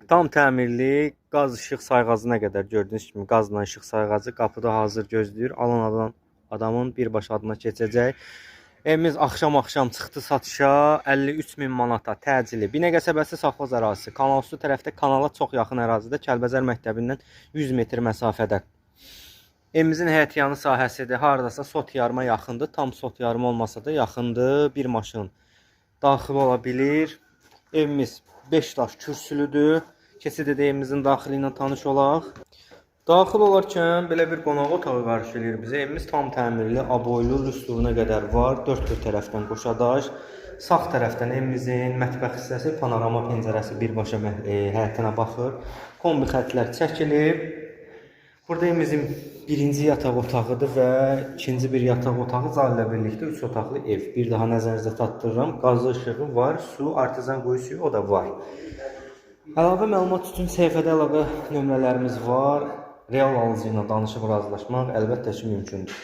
Tam təmirli qaz işıq sayğacına qədər gördüyünüz kimi qazla işıq sayğacı qapıda hazır gözləyir. Alan adamın birbaşa adına keçəcək. Evimiz axşam çıxdı satışa 53 min manata təcili. Binə qəsəbəsi Safxoz ərazisi. Kanalüstü tərəfdə kanala çox yaxın ərazidə Kəlbəcər məktəbindən 100 metr məsafədə. Evimizin həyətyanı sahəsidir. Hardasa sot yarıma yaxındır. Tam sot yarım olmasa da yaxındır. Bir maşın daxil ola bilir. Evimiz 5 daş kürsülüdür. Keçid edək evimizin daxili ilə tanış olaq. Daxil olarkən belə bir qonaq otağı qarşı edir bizə. Evimiz tam təmirli, aboylu, rüsturuna qədər var. 4 tərəfdən qoşadaş. Sağ tərəfdən evimizin mətbəx hissəsi, panorama pəncərəsi birbaşa həyətinə baxır. Kombi xətlər çəkilib. Burada evimizin birinci yataq otağıdır və ikinci bir yataq otağı zal ilə birlikdə 3 otaqlı ev. Bir daha nəzərinizə çatdırıram. Qazlı işığı var, su, artezan quyu suyu o da var. Əlavə məlumat üçün səhifədə əlaqə nömrələrimiz var. Real alıcı ilə danışıb razılaşmaq əlbəttə ki mümkündür.